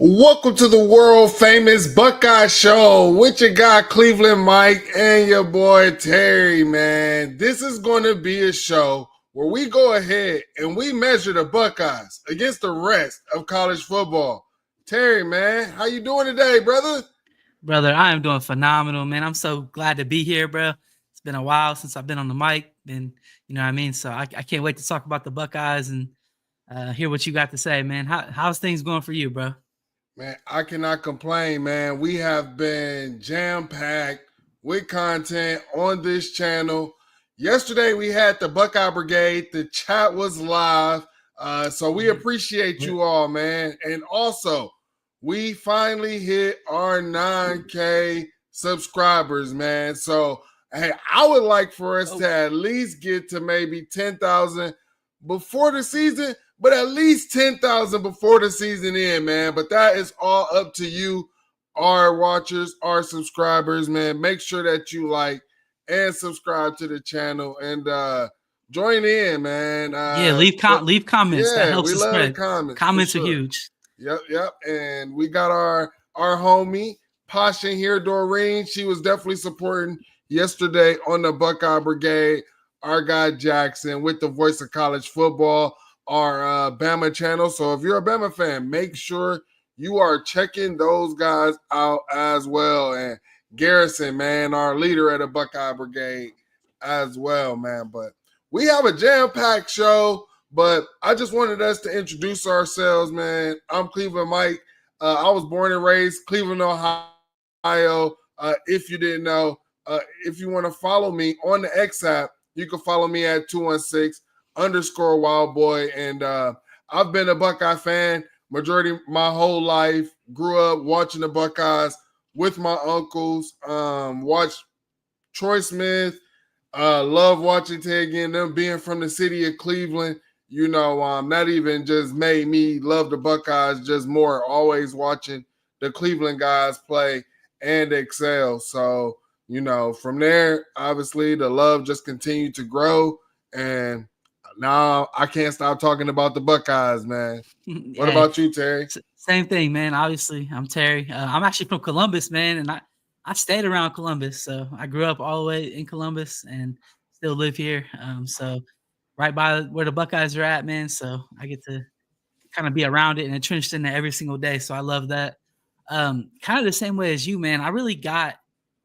Welcome to the world famous Buckeye Show with your guy Cleveland Mike and your boy Terry, man. This is going to be a show where we go ahead and we measure the Buckeyes against the rest of college football. Terry, man, how you doing today, brother? Brother, I am doing phenomenal, man. I'm so glad to be here, bro. It's been a while since I've been on the mic, and you know what I mean? So I can't wait to talk about the Buckeyes and hear what you got to say, man. How's things going for you, bro? Man, I cannot complain, man. We have been jam-packed with content on this channel. Yesterday, we had the Buckeye Brigade. The chat was live. So we appreciate you all, man. And also, we finally hit our 9K subscribers, man. So, hey, I would like for us to at least get to maybe 10,000 before the season, but at least 10,000 before the season end, man. But that is all up to you, our watchers, our subscribers, man. Make sure that you like and subscribe to the channel and join in, man. Leave comments. That Yeah, helps we the love the spread. comments. Comments for are sure. huge. Yep. And we got our homie Pasha here, Doreen. She was definitely supporting yesterday on the Buckeye Brigade. Our guy Jackson with the voice of college football, our Bama channel. So if you're a Bama fan, make sure you are checking those guys out as well. And Garrison, man, our leader at the Buckeye Brigade as well, man. But we have a jam-packed show. But I just wanted us to introduce ourselves, man. I'm Cleveland Mike. I was born and raised Cleveland, Ohio. If you didn't know, if you want to follow me on the X app, you can follow me at 216_Wildboy. And I've been a Buckeye fan majority my whole life. Grew up watching the Buckeyes with my uncles. Watched Troy Smith. Love watching Ted again. Them being from the city of Cleveland. You know, that even just made me love the Buckeyes just more, always watching the Cleveland guys play and excel. So, you know, from there, obviously, the love just continued to grow. And now I can't stop talking about the Buckeyes, man. What about you, Terry? Same thing, man. Obviously, I'm Terry. I'm actually from Columbus, man, and I stayed around Columbus. So I grew up all the way in Columbus and still live here. So right by where the Buckeyes are at, man. So I get to kind of be around it and entrenched in it every single day. So I love that. Kind of the same way as you, man. I really got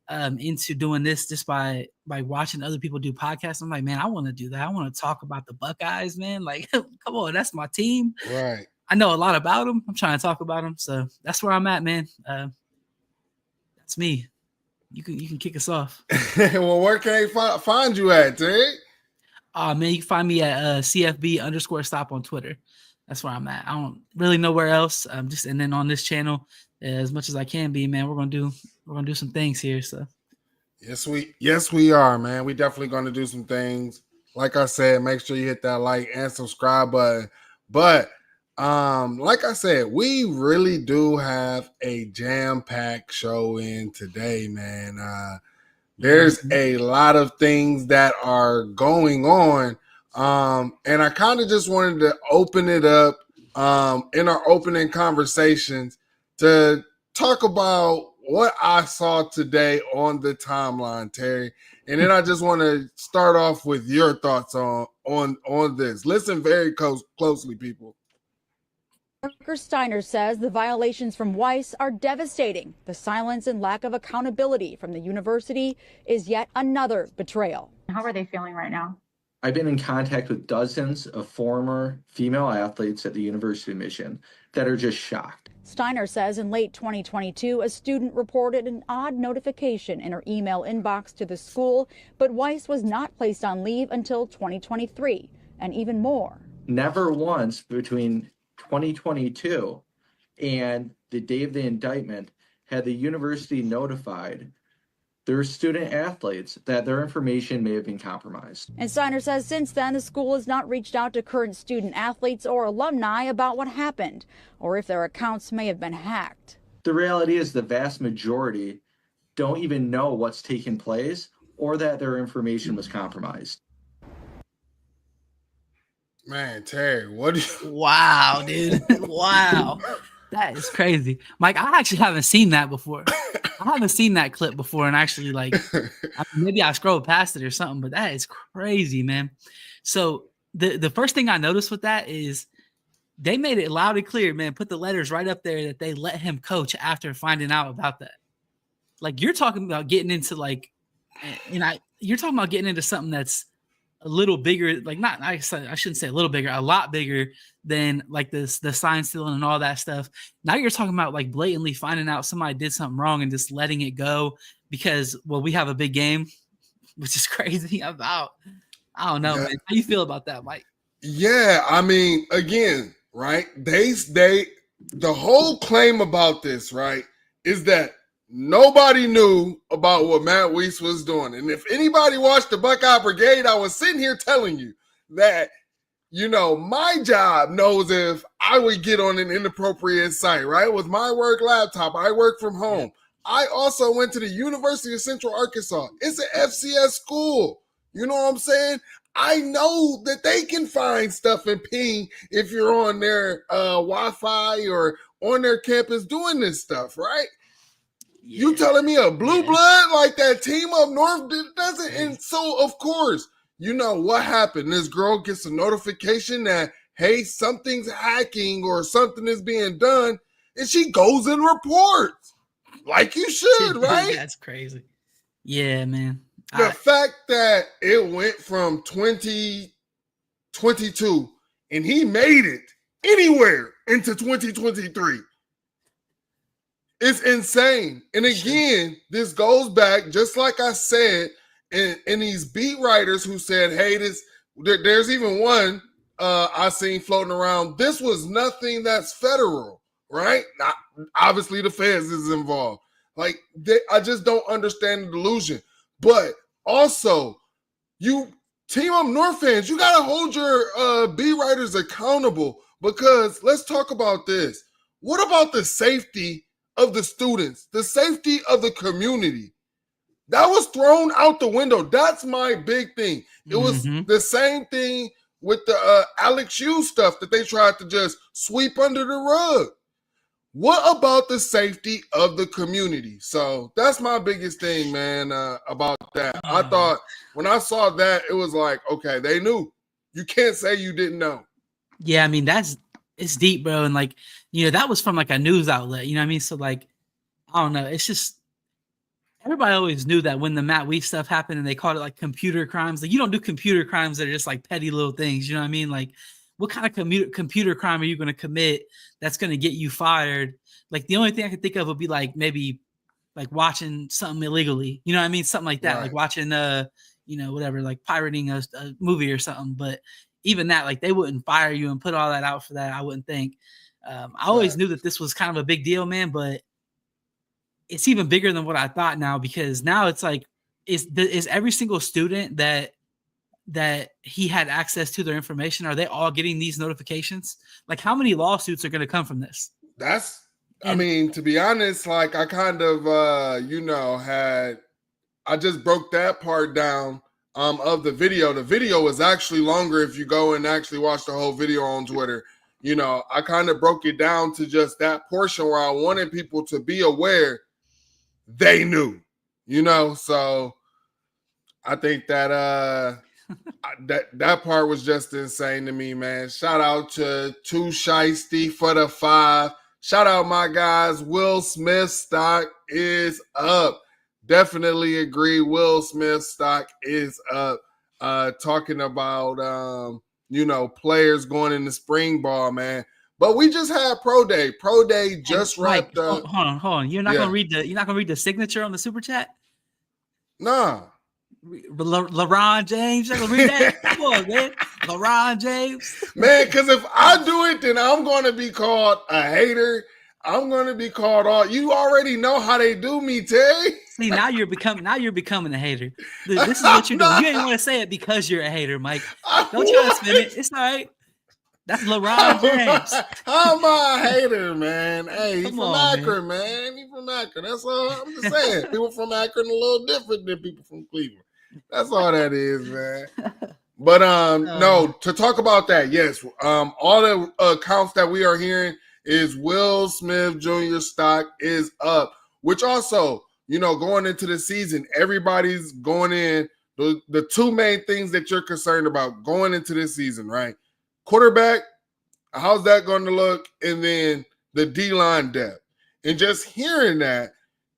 into doing this just by watching other people do podcasts. I'm like, man, I want to do that. I want to talk about the Buckeyes, man. Like, come on, that's my team. Right. I know a lot about them. I'm trying to talk about them. So that's where I'm at, man. That's me. You can kick us off. Well, where can they find you at, Terry? Man, you can find me at CFB_stop on Twitter. That's where I'm at. I don't really know where else. Just and then on this channel, as much as I can be, man. We're gonna do some things here. So yes we are, man. We definitely gonna do some things. Like I said, make sure you hit that like and subscribe button. But like I said, we really do have a jam-packed show in today, man. There's a lot of things that are going on. And I kind of just wanted to open it up in our opening conversations to talk about what I saw today on the timeline, Terry. And then I just want to start off with your thoughts on this. Listen very closely, people. Parker Steiner says the violations from Weiss are devastating. The silence and lack of accountability from the university is yet another betrayal. How are they feeling right now? I've been in contact with dozens of former female athletes at the University of Michigan that are just shocked. Steiner says in late 2022, a student reported an odd notification in her email inbox to the school, but Weiss was not placed on leave until 2023, and even more. Never once between 2022 and the day of the indictment had the university notified their student athletes that their information may have been compromised. And Steiner says since then, the school has not reached out to current student athletes or alumni about what happened or if their accounts may have been hacked. The reality is the vast majority don't even know what's taken place or that their information was compromised. Man, Terry, what do you... Wow, dude. Wow. That is crazy, Mike. I actually haven't seen that before. I haven't seen that clip before, and actually, like, maybe I scrolled past it or something. But that is crazy, man. So the first thing I noticed with that is they made it loud and clear, man. Put the letters right up there that they let him coach after finding out about that. Like, you're talking about getting into you're talking about getting into something that's a little bigger, like I shouldn't say a little bigger, a lot bigger than like the sign stealing and all that stuff. Now you're talking about like blatantly finding out somebody did something wrong and just letting it go because, well, we have a big game, which is crazy about. I don't know, man. How you feel about that, Mike? Yeah, I mean, again, right? The whole claim about this, right, is that nobody knew about what Matt Weiss was doing. And if anybody watched the Buckeye Brigade, I was sitting here telling you that, my job knows if I would get on an inappropriate site, right? With my work laptop, I work from home. I also went to the University of Central Arkansas. It's an FCS school. You know what I'm saying? I know that they can find stuff and ping if you're on their Wi-Fi or on their campus doing this stuff, right? Yeah. You telling me a blue blood like that team up north doesn't? And so, of course, you know what happened. This girl gets a notification that, hey, something's hacking or something is being done, and she goes and reports like you should, right? That's crazy. Yeah, man. The fact that it went from 2022 and he made it anywhere into 2023 is insane. And again, this goes back, just like I said, and these beat writers who said, hey, there's even one I seen floating around. This was nothing that's federal, right? Not, obviously, the feds is involved. Like, I just don't understand the delusion. But also, you Team Up North fans, you got to hold your beat writers accountable because let's talk about this. What about the safety of the students, the safety of the community? That was thrown out the window. That's my big thing. It was the same thing with the Alex Hughes stuff that they tried to just sweep under the rug. What about the safety of the community? So that's my biggest thing, man, about that. I thought when I saw that, it was like, okay, they knew. You can't say you didn't know. Yeah, I mean, it's deep, bro. And like, that was from like a news outlet, you know what I mean? So like, I don't know. It's just, everybody always knew that when the Matt Weiss stuff happened and they called it like computer crimes. Like, you don't do computer crimes that are just like petty little things, you know what I mean? Like, what kind of computer crime are you going to commit that's going to get you fired? Like, the only thing I could think of would be like maybe like watching something illegally, you know what I mean? Something like that, right. Like watching, whatever, like pirating a movie or something. But even that, like, they wouldn't fire you and put all that out for that, I wouldn't think. I always knew that this was kind of a big deal, man, but it's even bigger than what I thought now, because now it's like, is every single student that he had access to their information, are they all getting these notifications? Like, how many lawsuits are going to come from this? I mean, to be honest, like, I kind of, I just broke that part down of the video. The video was actually longer if you go and actually watch the whole video on Twitter. I kind of broke it down to just that portion where I wanted people to be aware they knew, so I think that, that part was just insane to me, man. Shout out to Too Shiesty for the 5. Shout out my guys. Will Smith stock is up. Definitely agree. Will Smith stock is up. Talking about players going into spring ball, man. But we just had Pro Day. Pro Day just wrapped up. Hold on. You're not gonna read the signature on the super chat? Nah. LeBron James, you're gonna read that? Come on, man. LeBron James. Man, because if I do it, then I'm gonna be called a hater. I'm gonna be called all. You already know how they do me, Terry. See, now you're becoming a hater. This is what you're doing. You ain't want to say it because you're a hater, Mike. Don't try to spin it. It's all right. That's LeBron James. How am I a hater, man? Hey, he's from Akron, man. He's from Akron. That's all I'm just saying. People from Akron are a little different than people from Cleveland. That's all that is, man. But no, to talk about that, yes. All the accounts that we are hearing is Will Smith Jr. stock is up, which also, going into the season, everybody's going in. The two main things that you're concerned about going into this season, right? Quarterback, how's that going to look? And then the D-line depth. And just hearing that,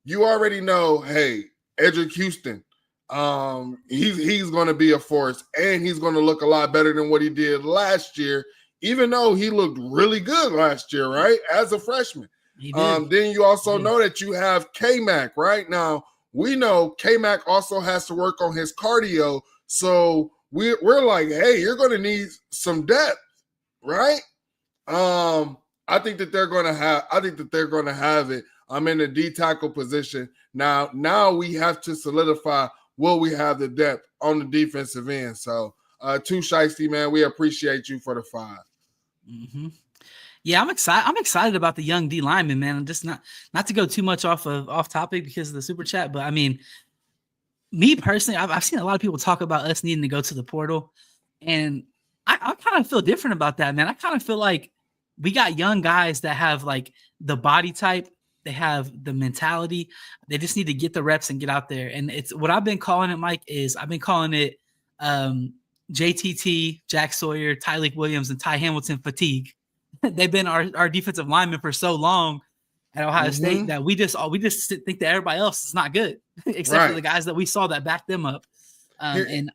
you already know, hey, Edric Houston, he's going to be a force, and he's going to look a lot better than what he did last year, even though he looked really good last year, right, as a freshman. Then you also know that you have K-Mac, right? Now, we know K-Mac also has to work on his cardio, so we're like, hey, you're going to need some depth, right? I think that they're going to have it. I'm in the D tackle position. Now we have to solidify will we have the depth on the defensive end. So, Too Shiesty, man, we appreciate you for the 5. Mm-hmm. Yeah, I'm excited. I'm excited about the young D lineman, man. I'm just not to go too much off topic because of the super chat, but I mean, me personally, I've seen a lot of people talk about us needing to go to the portal, and I kind of feel different about that, man. I kind of feel like we got young guys that have like the body type, they have the mentality, they just need to get the reps and get out there. And it's what I've been calling it, Mike, is I've been calling it JTT, Jack Sawyer, Tyleek Williams, and Ty Hamilton fatigue. They've been our defensive linemen for so long at Ohio State that we just think that everybody else is not good, except for the guys that we saw that backed them up. And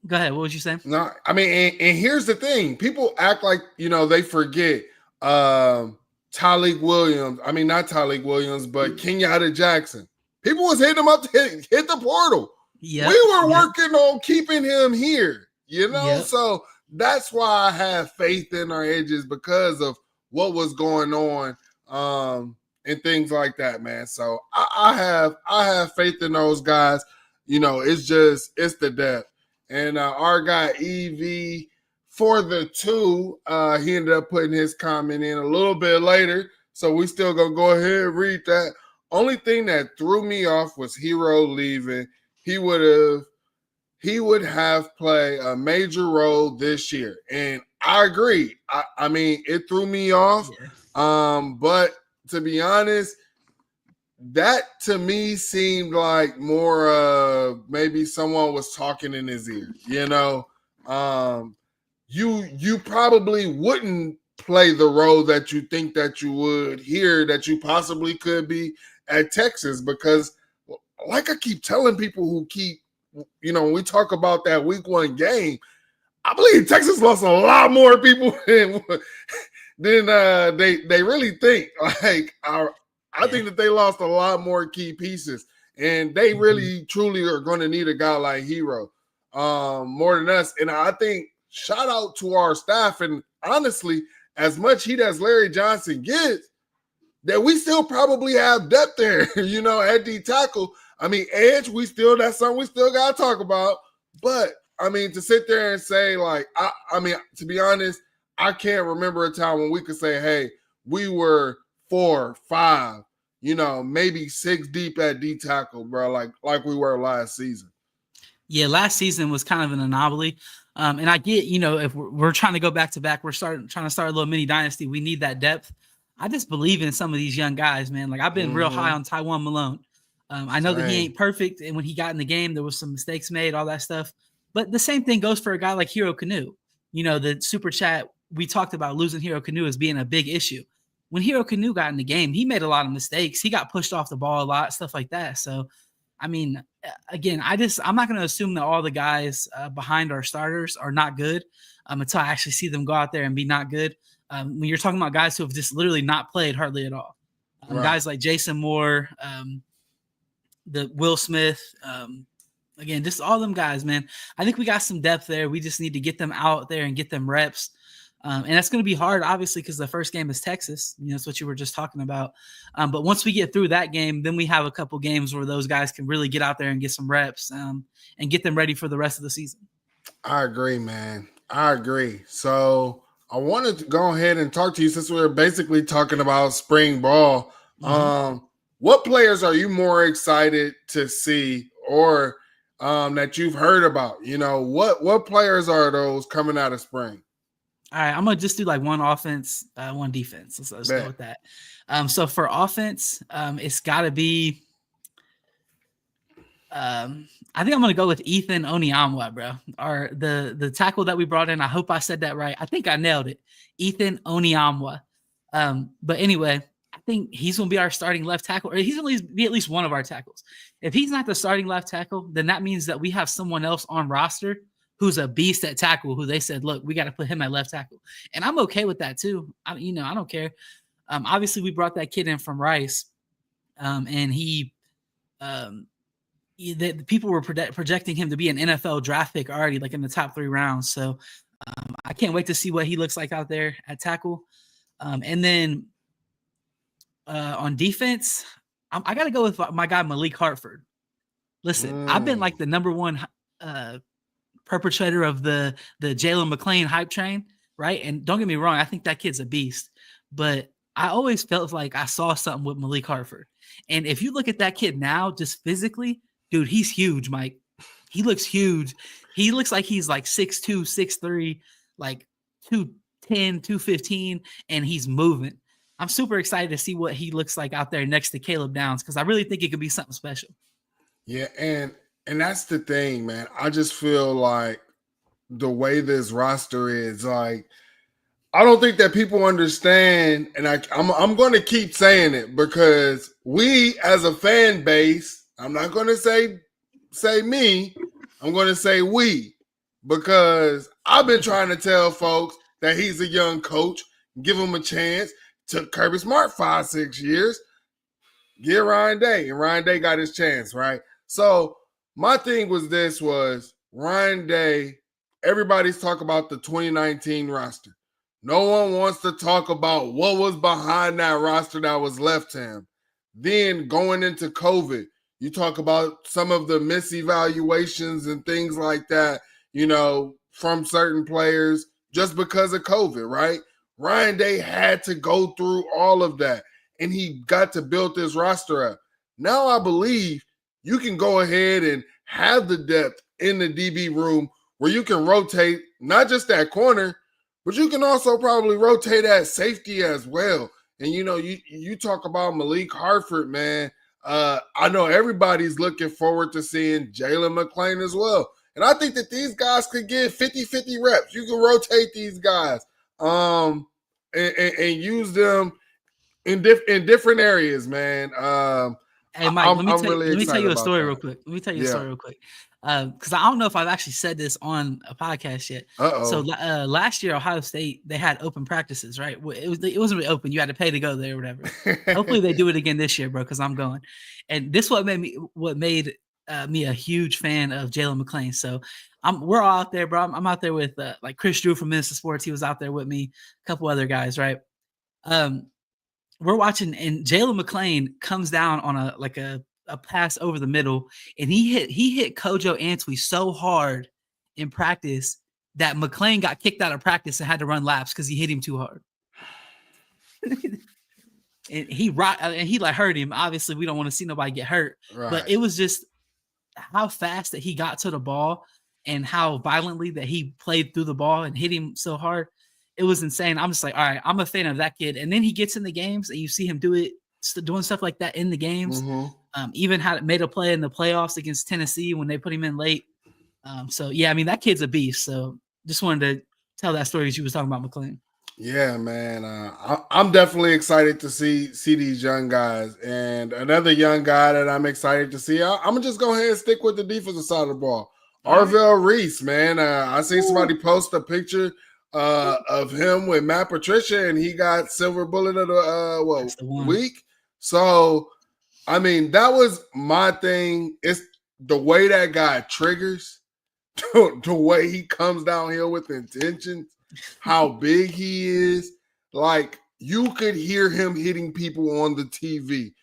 go ahead. What was you saying? No, I mean, and here's the thing. People act like, they forget Tyleek Williams. I mean, not Tyleek Williams, but Kenyatta Jackson. People was hitting him up to hit the portal. Yep. We were working on keeping him here, So that's why I have faith in our edges because of what was going on and things like that, man. So I have faith in those guys. It's the depth. And our guy EV for the 2, he ended up putting his comment in a little bit later. So we still gonna go ahead and read that. Only thing that threw me off was Hero leaving. He would have played a major role this year. And I agree. I mean, it threw me off. Yeah. But to be honest, that to me seemed like more maybe someone was talking in his ear. You probably wouldn't play the role that you think that you would here, that you possibly could be at Texas, because like I keep telling people who keep, when we talk about that week 1 game, I believe Texas lost a lot more people than they really think. Like I think that they lost a lot more key pieces, and they really truly are going to need a guy like Hero more than us. And I think shout out to our staff, and honestly, as much heat as Larry Johnson gets, that we still probably have depth there, at D tackle. I mean, edge, that's something we still got to talk about. But, I mean, to sit there and say, like, I mean, to be honest, I can't remember a time when we could say, hey, we were 4, 5, maybe 6 deep at D tackle, bro, like we were last season. Yeah, last season was kind of an anomaly. And I get, if we're trying to go back to back, we're trying to start a little mini dynasty. We need that depth. I just believe in some of these young guys, man. Like I've been real high on Tywan Malone. I know that he ain't perfect, and when he got in the game, there was some mistakes made, all that stuff. But the same thing goes for a guy like Hero Kanu. The super chat, we talked about losing Hero Kanu as being a big issue. When Hero Kanu got in the game, he made a lot of mistakes. He got pushed off the ball a lot, stuff like that. So, I mean, again, I'm not going to assume that all the guys behind our starters are not good until I actually see them go out there and be not good. When you're talking about guys who have just literally not played hardly at all, guys like Jason Moore, the Will Smith, again, just all them guys, man. I think we got some depth there. We just need to get them out there and get them reps. And that's going to be hard, obviously, because the first game is Texas. That's what you were just talking about. But once we get through that game, then we have a couple games where those guys can really get out there and get some reps and get them ready for the rest of the season. I agree, man. I agree. So I wanted to go ahead and talk to you since we're basically talking about spring ball. What players are you more excited to see or that you've heard about? What players are those coming out of spring? All right, I'm gonna just do like one offense, one defense. Let's go with that. So for offense, it's got to be. I think I'm gonna go with Ethan Onyamwa, bro. Or the tackle that we brought in. I hope I said that right. I think I nailed it. Ethan Onyamwa. But anyway, I think he's gonna be our starting left tackle, or he's gonna be at least one of our tackles. If he's not the starting left tackle, then that means that we have someone else on roster who's a beast at tackle, who they said, look, we got to put him at left tackle. And I'm okay with that too. I don't care. Obviously we brought that kid in from Rice. And the people were projecting him to be an NFL draft pick already, like in the top 3 rounds. So I can't wait to see what he looks like out there at tackle. And then on defense, I got to go with my guy, Malik Hartford. Listen, I've been like the number one perpetrator of the Jalen McClain hype train, right? And don't get me wrong, I think that kid's a beast. But I always felt like I saw something with Malik Hartford. And if you look at that kid now, just physically, dude, he's huge, Mike. He looks huge. He looks like he's like 6'2", 6'3", like 210, 215, and he's moving. I'm super excited to see what he looks like out there next to Caleb Downs, because I really think it could be something special. Yeah, and that's the thing, man. I just feel like the way this roster is, like, I don't think that people understand, and I'm going to keep saying it, because we as a fan base, I'm not going to say me, I'm going to say we, because I've been trying to tell folks that he's a young coach, give him a chance. Took Kirby Smart 5-6 years, get Ryan Day, and Ryan Day got his chance, right? So my thing was Ryan Day, everybody's talking about the 2019 roster. No one wants to talk about what was behind that roster that was left to him. Then going into COVID, you talk about some of the misevaluations and things like that, from certain players just because of COVID, right? Ryan Day had to go through all of that, and he got to build this roster up. Now I believe you can go ahead and have the depth in the DB room where you can rotate not just that corner, but you can also probably rotate at safety as well. And, you talk about Malik Hartford, man. I know everybody's looking forward to seeing Jalen McClain as well. And I think that these guys could get 50-50 reps. You can rotate these guys and use them in different areas, man. Hey, Mike, let me tell you a story that. real quick. Let me tell you a story real quick. Because I don't know if I've actually said this on a podcast yet. So last year, Ohio State, they had open practices, right? It wasn't really open. You had to pay to go there or whatever. Hopefully they do it again this year, bro, because I'm going. And this what made me a huge fan of Jalen McClain. So we're all out there, bro. I'm out there with like Chris Drew from Minister Sports. He was out there with me, a couple other guys, right? We're watching, and Jalen McClain comes down on a pass over the middle, and he hit Kojo Antwi so hard in practice that McClain got kicked out of practice and had to run laps because he hit him too hard. And he like hurt him. Obviously, we don't want to see nobody get hurt, right. But it was just how fast that he got to the ball and how violently that he played through the ball and hit him so hard. It was insane. I'm just like, all right, I'm a fan of that kid. And then he gets in the games and you see him doing stuff like that in the games. Mm-hmm. Even made a play in the playoffs against Tennessee when they put him in late. So yeah, I mean, that kid's a beast. So just wanted to tell that story as you was talking about McClain. Yeah, man. I'm definitely excited to see these young guys. And another young guy that I'm excited to see, I'm going to just go ahead and stick with the defensive side of the ball. Arvell Reese, man. I seen somebody post a picture of him with Matt Patricia, and he got silver bullet of the week. So, I mean, that was my thing. It's the way that guy triggers, the way he comes downhill with intention, how big he is. Like, you could hear him hitting people on the TV.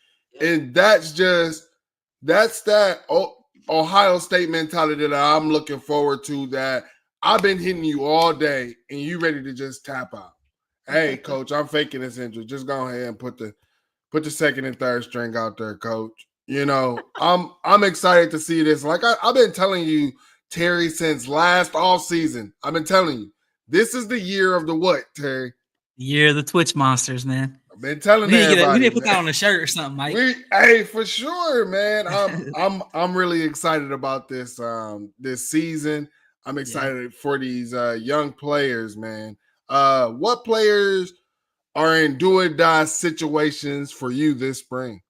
And that's that Ohio State mentality that I'm looking forward to, that I've been hitting you all day and you ready to just tap out. Hey, coach, I'm faking this injury. Just go ahead and put the second and third string out there, coach. I'm excited to see this. Like I've been telling you, Terry, since last off season, I've been telling you, This is the year of the what, Terry? Year of the Twitch monsters, man. I've been telling We need everybody. to put that on a shirt or something, Mike. Hey, for sure, man. I'm really excited about this this season. I'm excited for these young players, man. What players are in do or die situations for you this spring?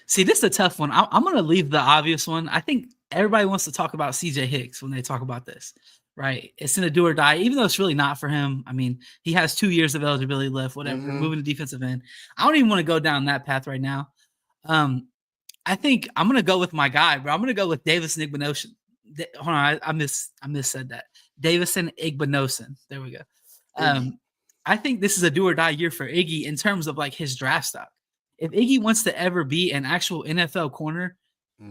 See, this is a tough one. I'm going to leave the obvious one. I think everybody wants to talk about CJ Hicks when they talk about this, right? It's in a do or die, even though it's really not for him. I mean, he has 2 years of eligibility left, whatever, moving to defensive end. I don't even want to go down that path right now. I think I'm going to go with my guy, bro. I'm going to go with Davison Igbinosun. Hold on, I missaid that. Davison Igbinosun. There we go. I think this is a do or die year for Iggy in terms of like his draft stock. If Iggy wants to ever be an actual NFL corner,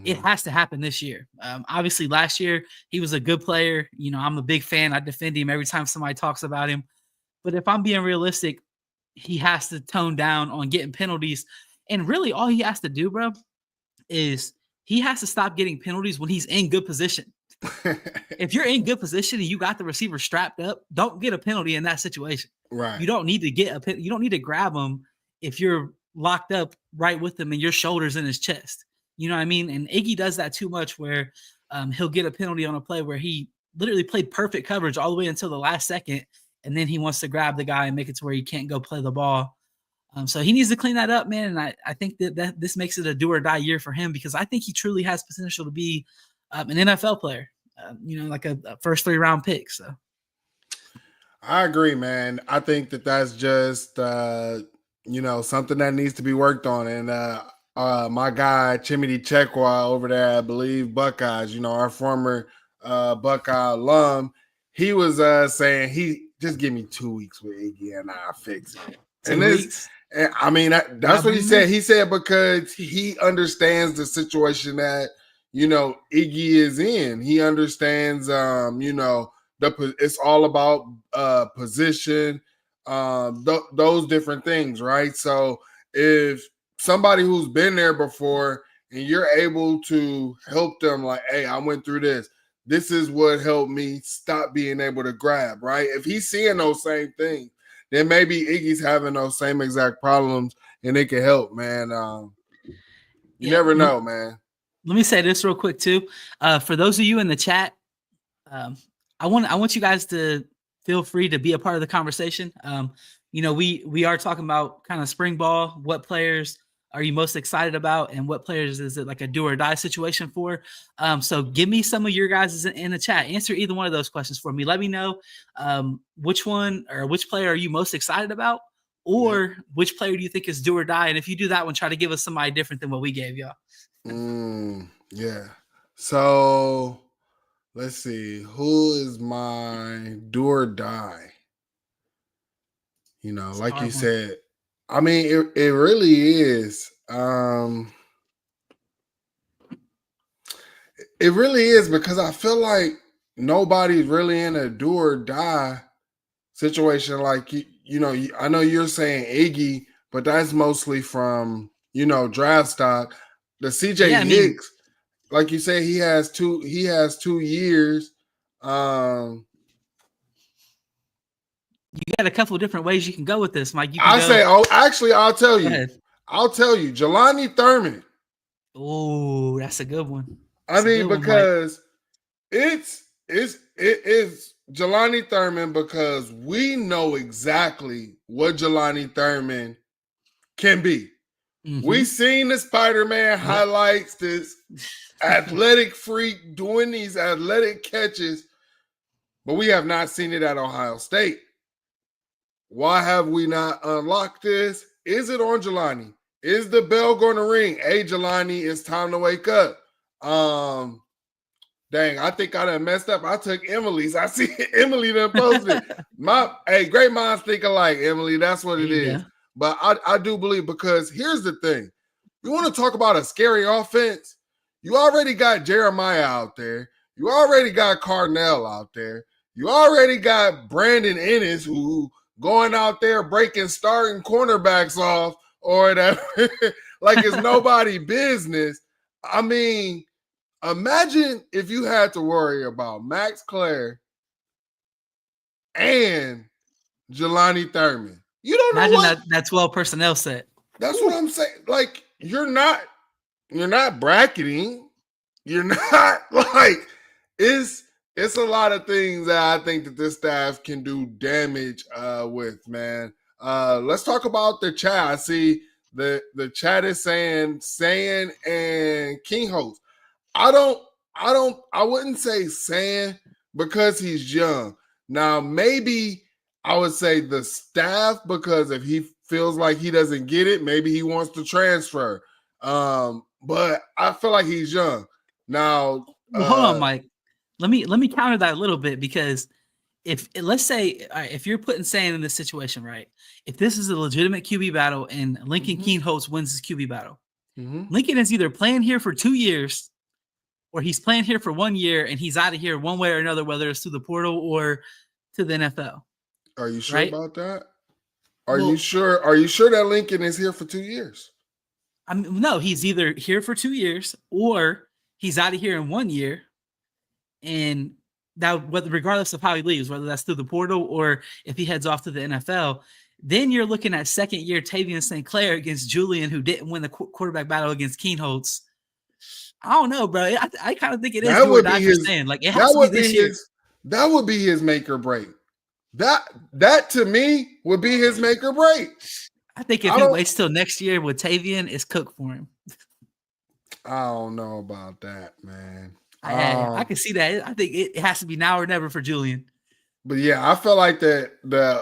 it has to happen this year. Obviously, last year he was a good player. You know, I'm a big fan. I defend him every time somebody talks about him. But if I'm being realistic, he has to tone down on getting penalties. And really, all he has to do, bro, is he has to stop getting penalties when he's in good position. If you're in good position and you got the receiver strapped up, don't get a penalty in that situation. Right. You don't need to you don't need to grab him if you're locked up right with him and your shoulders in his chest. You know what I mean? And Iggy does that too much where he'll get a penalty on a play where he literally played perfect coverage all the way until the last second, and then he wants to grab the guy and make it to where he can't go play the ball. So he needs to clean that up, man. And I think that this makes it a do or die year for him because I think he truly has potential to be an NFL player, you know, like a first 3-round pick. So I agree, man. I think that's just, you know, something that needs to be worked on. And my guy, Chimity Chekwa over there, I believe Buckeyes, you know, our former Buckeye alum, he was saying he just give me 2 weeks with Iggy and I'll fix it. 2 And weeks. I mean, that's what he said. He said because he understands the situation that, you know, Iggy is in. He understands, you know, it's all about position, those different things, right? So if somebody who's been there before and you're able to help them like, hey, I went through this. This is what helped me stop being able to grab, right? If he's seeing those same things, then maybe Iggy's having those same exact problems and it can help, man. You never know, man. Let me say this real quick too. For those of you in the chat, I want you guys to feel free to be a part of the conversation. You know, we are talking about kind of spring ball. What players are you most excited about, and what players is it like a do or die situation for? So give me some of your guys in the chat. Answer either one of those questions for me. Let me know which one or which player are you most excited about, or which player do you think is do or die? And if you do that one, try to give us somebody different than what we gave y'all. Yeah. So let's see. Who is my do or die? You know, like you said, I mean, it really is. It really is because I feel like nobody's really in a do or die situation. Like, you know, I know you're saying Iggy, but that's mostly from, you know, draft stock. The CJ Hicks, like you say, he has 2 years. You got a couple of different ways you can go with this, Mike. I'll tell you. I'll tell you. Jelani Thurman. Oh, that's a good one. I mean, because it is Jelani Thurman because we know exactly what Jelani Thurman can be. We seen the Spider-Man highlights, this athletic freak doing these athletic catches, but we have not seen it at Ohio State. Why have we not unlocked this? Is it on Jelani? Is the bell going to ring? Hey, Jelani, it's time to wake up. Dang, I think I done messed up. I took Emily's. I see Emily done posted. Great minds think alike, Emily. That's what it is. But I do believe because here's the thing. You want to talk about a scary offense? You already got Jeremiah out there. You already got Carnell out there. You already got Brandon Ennis who going out there breaking starting cornerbacks off or whatever. Like it's nobody business. I mean, imagine if you had to worry about Max Clare, and Jelani Thurman. You don't know Imagine what? that 12 personnel set. That's what I'm saying. Like, you're not bracketing. You're not like it's a lot of things that I think that this staff can do damage with, man. Let's talk about the chat. I see the chat is saying and King Host. I wouldn't say saying because he's young. Now, maybe I would say the staff, because if he feels like he doesn't get it, maybe he wants to transfer. But I feel like he's young. Now, Well, hold on, Mike. Let me counter that a little bit, because if let's say if you're putting Sand in this situation, right? If this is a legitimate QB battle and Lincoln Keenholz wins his QB battle, Lincoln is either playing here for 2 years or he's playing here for 1 year and he's out of here one way or another, whether it's through the portal or to the NFL. Are you sure about that? Are you sure? Are you sure that Lincoln is here for 2 years? I mean, no, he's either here for 2 years or he's out of here in 1 year. And that, regardless of how he leaves, whether that's through the portal or if he heads off to the NFL, then you're looking at second year Tavian St. Clair against Julian, who didn't win the quarterback battle against Keenholz. I don't know, bro. I kind of think it is that would be his saying. Like, it has to be this year. That would be his make or break. That to me would be his make or break. I think if he waits till next year with Tavian, it's cooked for him. I don't know about that, man. I can see that. I think it has to be now or never for Julian. But yeah, I feel like the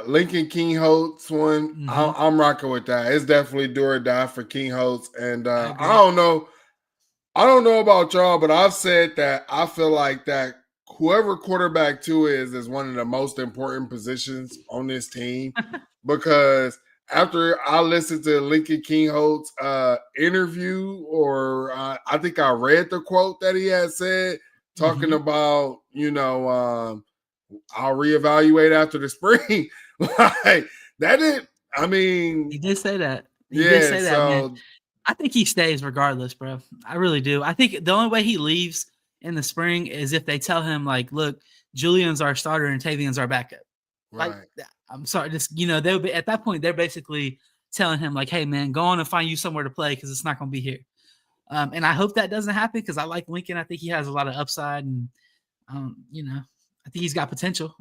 Lincoln Keenholz one, I'm rocking with that. It's definitely do or die for Keenholz. And I don't know about y'all, but I've said that I feel like that whoever quarterback 2 is one of the most important positions on this team, because after I listened to Lincoln Keenholz interview, or I think I read the quote that he had said, talking about, I'll reevaluate after the spring. Like, that didn't, I mean. He did say that. He did say that, man. I think he stays regardless, bro. I really do. I think the only way he leaves in the spring is if they tell him, like, look, Julian's our starter and Tavian's our backup. Right. Like, I'm sorry, just, they'll be at that point, they're basically telling him, like, hey, man, go on and find you somewhere to play because it's not going to be here. And I hope that doesn't happen, because I like Lincoln. I think he has a lot of upside, and, I think he's got potential.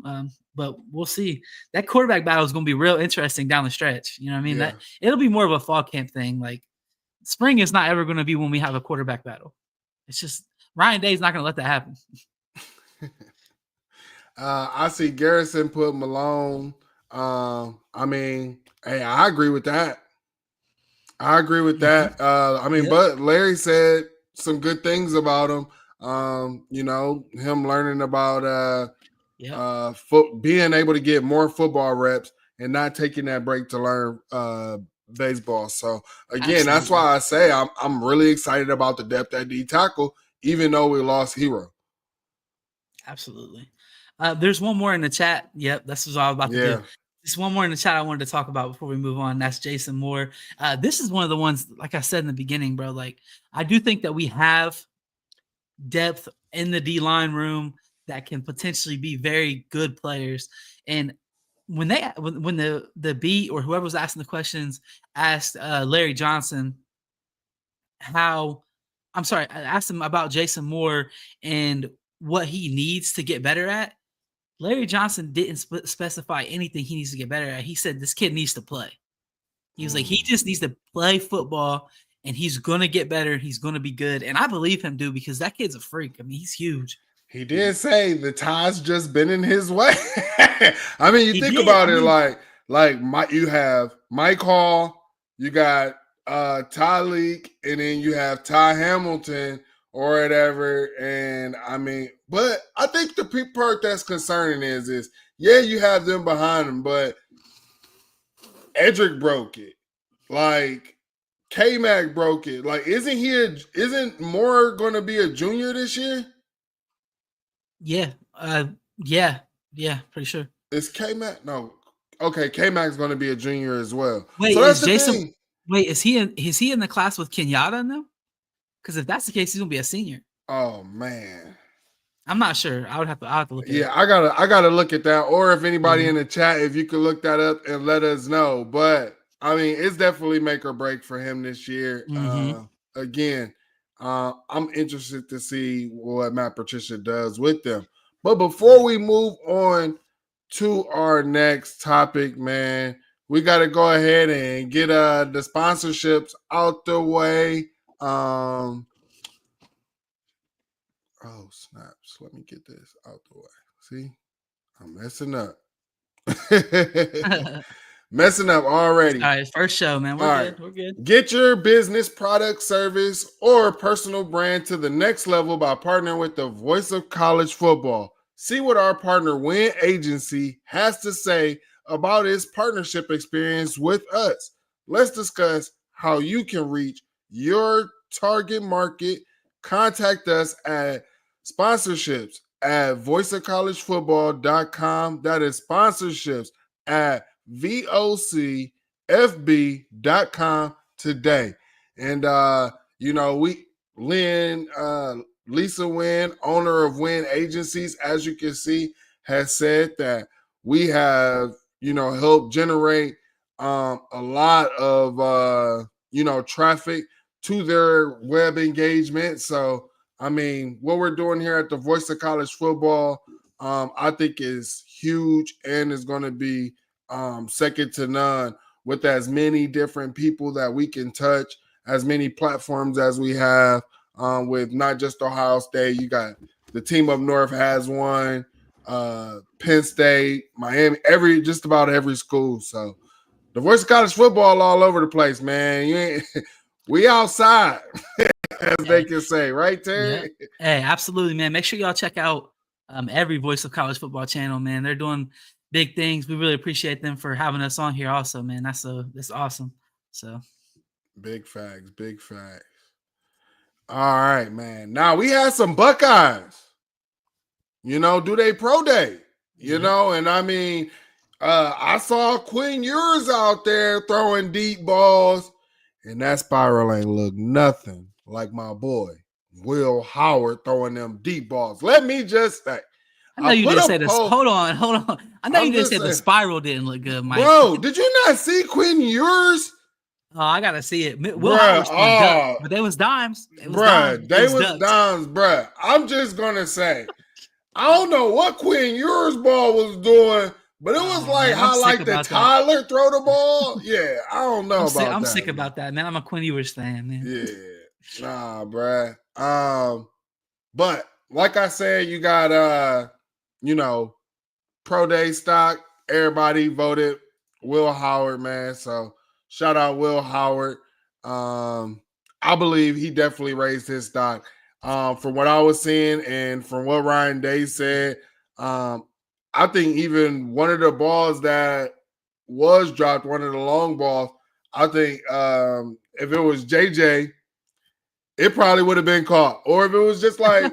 But we'll see. That quarterback battle is going to be real interesting down the stretch. You know what I mean? Yeah. That it'll be more of a fall camp thing. Like, spring is not ever going to be when we have a quarterback battle. It's just Ryan Day's not going to let that happen. I see Garrison put Malone. I mean, hey, I agree with that. But Larry said some good things about him. Him learning about being able to get more football reps and not taking that break to learn baseball. So again, that's why I say I'm really excited about the depth at D tackle, even though we lost Hero. Absolutely. There's one more in the chat. Yep, this is all I was about to do. There's one more in the chat I wanted to talk about before we move on. That's Jason Moore. This is one of the ones, like I said in the beginning, bro. Like, I do think that we have depth in the D-line room that can potentially be very good players. And when the beat or whoever was asking the questions asked Larry Johnson I asked him about Jason Moore and what he needs to get better at. Larry Johnson didn't specify anything he needs to get better at. He said this kid needs to play. He was like, he just needs to play football, and he's going to get better. He's going to be good. And I believe him, dude, because that kid's a freak. I mean, he's huge. He did say the tie's just been in his way. I mean, you think about it, you have Mike Hall, you got Tyleek, and then you have Ty Hamilton or whatever. And I mean, but I think the part that's concerning is you have them behind him, but Edric broke it. Like, K-Mac broke it. Like, isn't Moore going to be a junior this year? Yeah. Pretty sure. Is K-Mac? No. Okay, K-Mac's going to be a junior as well. Wait, so that's Jason? Thing. Wait, is he in the class with Kenyatta now? Because if that's the case, he's going to be a senior. Oh, man. I'm not sure. I'll have to look at it. Yeah, I gotta look at that. Or if anybody in the chat, if you could look that up and let us know. But I mean, it's definitely make or break for him this year. Again, I'm interested to see what Matt Patricia does with them. But before we move on to our next topic, man, we got to go ahead and get the sponsorships out the way. Oh, snaps. Let me get this out the way. See, I'm messing up. Messing up already. All right, first show, man. We're good. We're good. Get your business, product, service, or personal brand to the next level by partnering with the voice of college football. See what our partner Win Agency has to say about its partnership experience with us. Let's discuss how you can reach your target market. Contact us at sponsorships at voiceofcollegefootball.com. That is sponsorships at vocfb.com today. And Lisa Wynn, owner of Wynn Agencies, as you can see, has said that we have helped generate a lot of traffic to their web engagement. So I mean, what we're doing here at the Voice of College Football, I think is huge and is going to be second to none with as many different people that we can touch, as many platforms as we have with not just Ohio State. You got the team up north has one, Penn State, Miami, just about every school. So the Voice of College Football all over the place, man. We outside, as they can say, right, Terry? Yeah. Hey, absolutely, man. Make sure y'all check out every Voice of College Football channel, man. They're doing big things. We really appreciate them for having us on here also, man. That's awesome. So big facts. All right, man. Now we had some Buckeyes, do they pro day, and I mean, I saw Quinn Ewers out there throwing deep balls, and that spiral ain't look nothing like my boy Will Howard throwing them deep balls. Let me just say, I know you didn't say this. Hold on. I know you didn't say the spiral didn't look good, Mike. Bro, did you not see Quinn Ewers? Oh, I gotta see it. Will Howard's but they was dimes. They was dimes, bruh. I'm just gonna say, I don't know what Quinn Ewers' ball was doing, but it was like how like the Tyler throw the ball. Yeah, I don't know about that. I'm sick about that, man. I'm a Quinn Ewers fan, man. Yeah, nah, bruh. But like I said, you got pro day stock. Everybody voted Will Howard, man. So shout out Will Howard. I believe he definitely raised his stock. From what I was seeing and from what Ryan Day said, I think even one of the balls that was dropped, one of the long balls, I think if it was JJ, it probably would have been caught. Or if it was just like,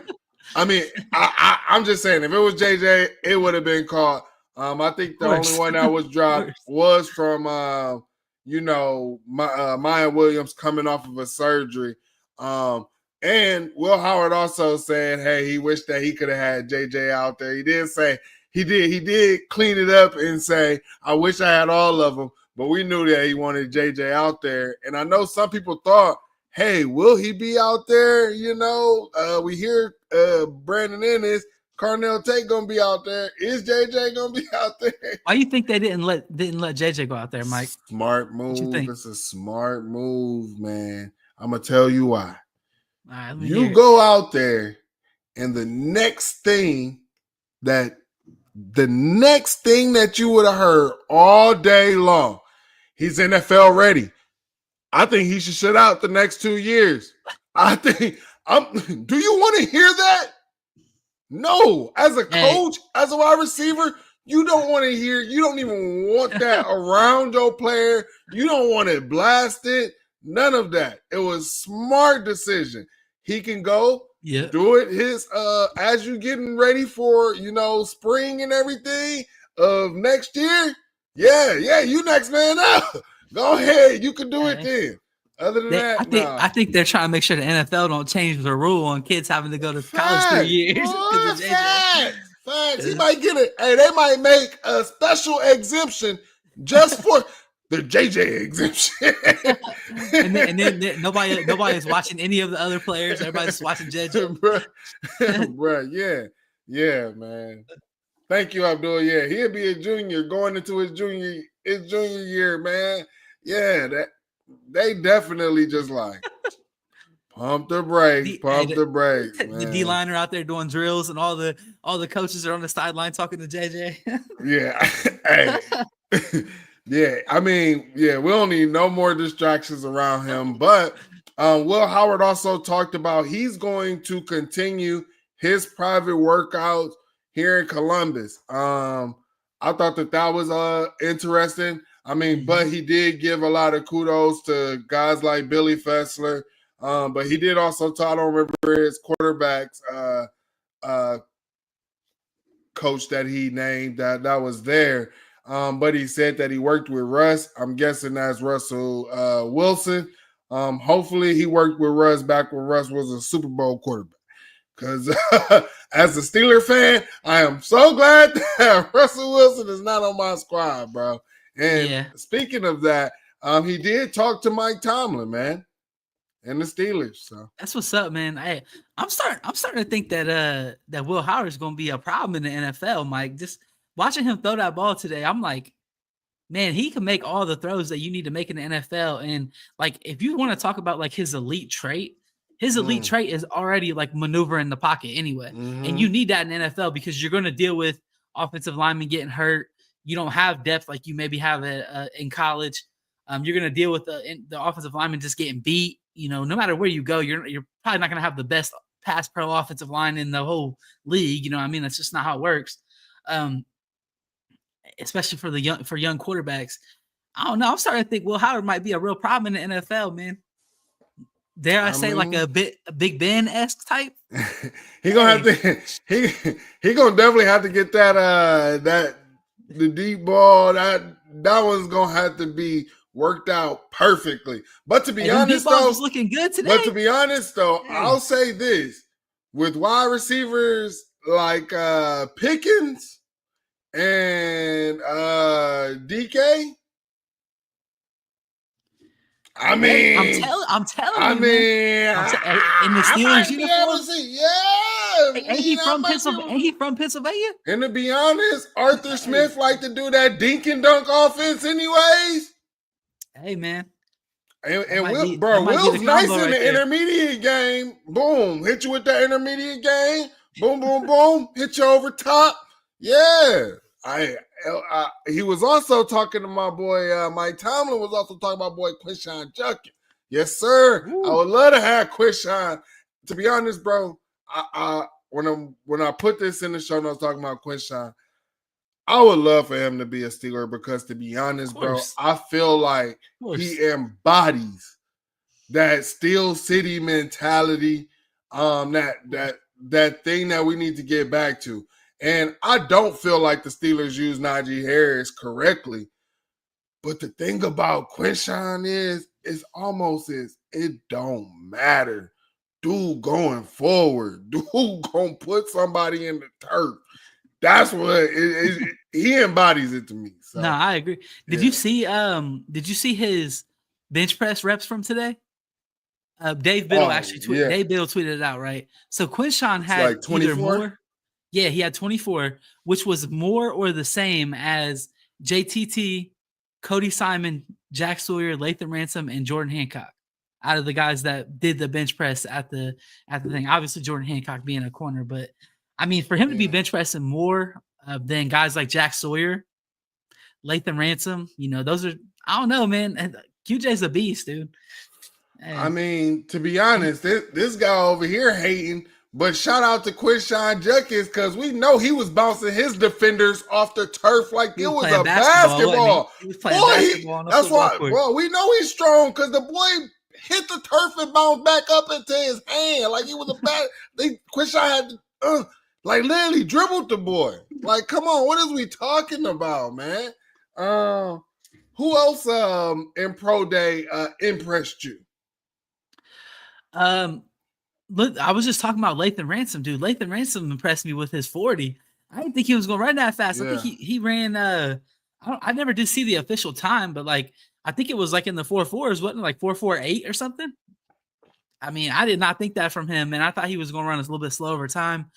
I mean, I'm just saying, if it was JJ, it would have been caught. I think the only one that was dropped was from, Maya Williams coming off of a surgery. And Will Howard also said, hey, he wished that he could have had JJ out there. He did say, he did clean it up and say, I wish I had all of them, but we knew that he wanted JJ out there. And I know some people thought, hey, will he be out there? We hear Brandon Ennis, Carnell Tate gonna be out there. Is JJ gonna be out there? Why you think they didn't let JJ go out there, Mike? Smart move. It's a smart move, man. I'm gonna tell you why. All right, you go out there, and the next thing that you would have heard all day long, he's NFL ready. I think he should sit out the next 2 years. Do you want to hear that? No. As a coach, as a wide receiver, you don't want to hear, you don't even want that around your player. You don't want it blasted. None of that. It was smart decision. He can go do it as you getting ready for, spring and everything of next year. Yeah, you next man out. Go ahead. You can do it then. Other than that, no. I think they're trying to make sure the NFL don't change the rule on kids having to go to college 3 years. Facts. He might get it. Hey, they might make a special exemption just for the JJ exemption. and then nobody is watching any of the other players. Everybody's watching JJ. Bruh, yeah, man. Thank you, Abdul. Yeah, he'll be a junior going into his junior year, man. Yeah, that they definitely just like pump the brakes, the brakes. The D-liner out there doing drills, and all the coaches are on the sideline talking to JJ. Yeah, hey, yeah. I mean, yeah, we don't need no more distractions around him. But Will Howard also talked about he's going to continue his private workouts here in Columbus. I thought that was interesting. I mean, but he did give a lot of kudos to guys like Billy Fessler. But he did also talk, I don't remember his quarterback's coach that he named that was there. But he said that he worked with Russ. I'm guessing that's Russell Wilson. Hopefully he worked with Russ back when Russ was a Super Bowl quarterback. Because as a Steeler fan, I am so glad that Russell Wilson is not on my squad, bro. And speaking of that, he did talk to Mike Tomlin, man, and the Steelers. So that's what's up, man. I'm starting to think that that Will Howard is going to be a problem in the NFL, Mike. Just watching him throw that ball today, I'm like, man, he can make all the throws that you need to make in the NFL. And like, if you want to talk about like his elite trait is already like maneuver in the pocket anyway. And you need that in the NFL because you're going to deal with offensive linemen getting hurt. You don't have depth like you maybe have in college. You're going to deal with the offensive lineman just getting beat. You know, no matter where you go, you're probably not going to have the best pass pro offensive line in the whole league. You know what I mean? That's just not how it works. Especially for young quarterbacks. I don't know. I'm starting to think Will Howard might be a real problem in the NFL, man. Dare I say, like a Big Ben-esque type? He gonna have to. He gonna definitely have to get that the deep ball. That one's gonna have to be worked out perfectly. But to be honest, though, was looking good today. But to be honest, though, I'll say this: with wide receivers like Pickens and DK. I mean, I'm telling you. I mean, in the Steelers uniform. Ain't he from Pennsylvania? And to be honest, Arthur Smith like to do that dink and dunk offense, anyways. Hey, man. And Will's nice in the intermediate game. Boom, hit you with that intermediate game. Boom, boom, boom. Hit you over top. Yeah. He was also talking to my boy Mike Tomlin was also talking about boy Quinshon Judkins. Yes, sir. Ooh. I would love to have Quinshon. To be honest, bro, when I put this in the show notes talking about Quinshon, I would love for him to be a Steeler because, to be honest, bro, I feel like he embodies that Steel City mentality, that thing that we need to get back to. And I don't feel like the Steelers use Najee Harris correctly. But the thing about Quinshon is almost it don't matter. Dude going forward. Dude gonna put somebody in the turf. That's what he embodies it to me. So, no, I agree. Did you see his bench press reps from today? Dave Biddle Dave Biddle tweeted it out, right? So Quinshon had like 24 more. Yeah, he had 24, which was more or the same as JTT, Cody Simon, Jack Sawyer, Lathan Ransom, and Jordan Hancock. Out of the guys that did the bench press at the thing, obviously Jordan Hancock being a corner, but I mean for him to be bench pressing more than guys like Jack Sawyer, Lathan Ransom, you know, those are I don't know, man. QJ's a beast, dude. And, I mean, to be honest, this guy over here hating. But shout out to Quinshon Judkins because we know he was bouncing his defenders off the turf like it was a basketball. He was playing basketball. That's why, bro, we know he's strong because the boy hit the turf and bounced back up into his hand like he was a bat. Quinshon had to, like literally dribbled the boy. Like, come on, what is we talking about, man? Who else in Pro Day impressed you? Look, I was just talking about Lathan Ransom, dude. Lathan Ransom impressed me with his 40. I didn't think he was gonna run that fast. I think he ran. I never did see the official time, but like I think it was like in the 4.4s, wasn't it like 4.48 or something? I mean, I did not think that from him, and I thought he was gonna run a little bit slow over time.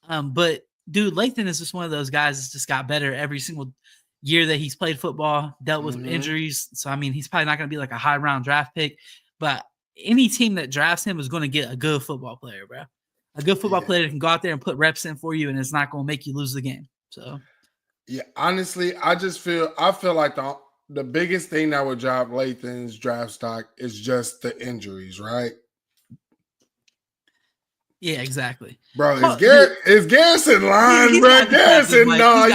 But dude, Lathan is just one of those guys that's just got better every single year that he's played football, dealt with injuries. So I mean, he's probably not gonna be like a high round draft pick, but any team that drafts him is going to get a good football player, bro. A good football player that can go out there and put reps in for you, and it's not going to make you lose the game. So, yeah, honestly, I feel like the biggest thing that would drop Lathan's draft stock is just the injuries, right? Yeah, exactly. Bro, is Garrison lying, bro? Garrison, no,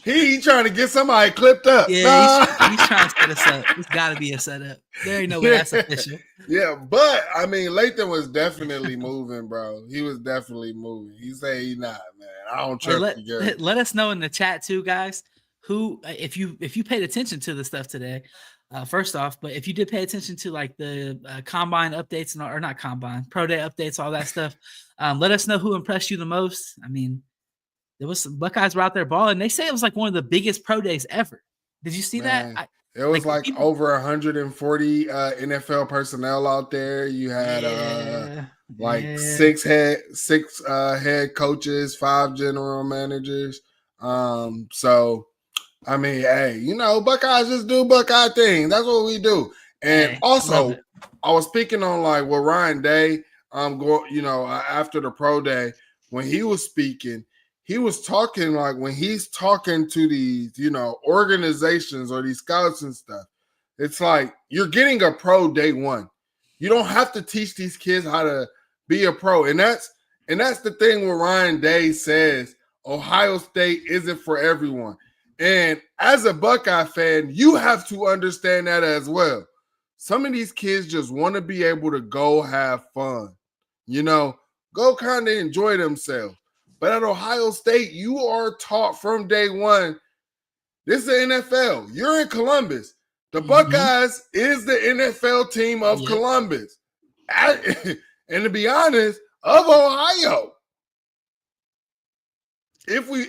he trying to get somebody clipped up. Yeah, he's trying to set us up. It's got to be a setup. There ain't no way that's official. Yeah, but I mean, Lathan was definitely moving, bro. He was definitely moving. He said he's not, man. I don't trust you. Let us know in the chat too, guys. Who, if you paid attention to the stuff today, first off, but if you did pay attention to like the combine updates or not combine, pro day updates, all that stuff, let us know who impressed you the most. I mean, there was some Buckeyes were out there balling. They say it was like one of the biggest pro days ever. Did you see that? It was like over 140 NFL personnel out there. You had six head coaches, 5 general managers. So I mean, hey, Buckeyes just do Buckeye things. That's what we do. And also, I was speaking on like with Ryan Day, after the pro day, when he was speaking, he was talking like when he's talking to these, organizations or these scouts and stuff, it's like you're getting a pro day one. You don't have to teach these kids how to be a pro. And that's the thing where Ryan Day says Ohio State isn't for everyone. And as a Buckeye fan, you have to understand that as well. Some of these kids just want to be able to go have fun, go kind of enjoy themselves. But at Ohio State, you are taught from day one, this is the NFL. You're in Columbus. The Buckeyes is the NFL team of Columbus. And to be honest, of Ohio. If we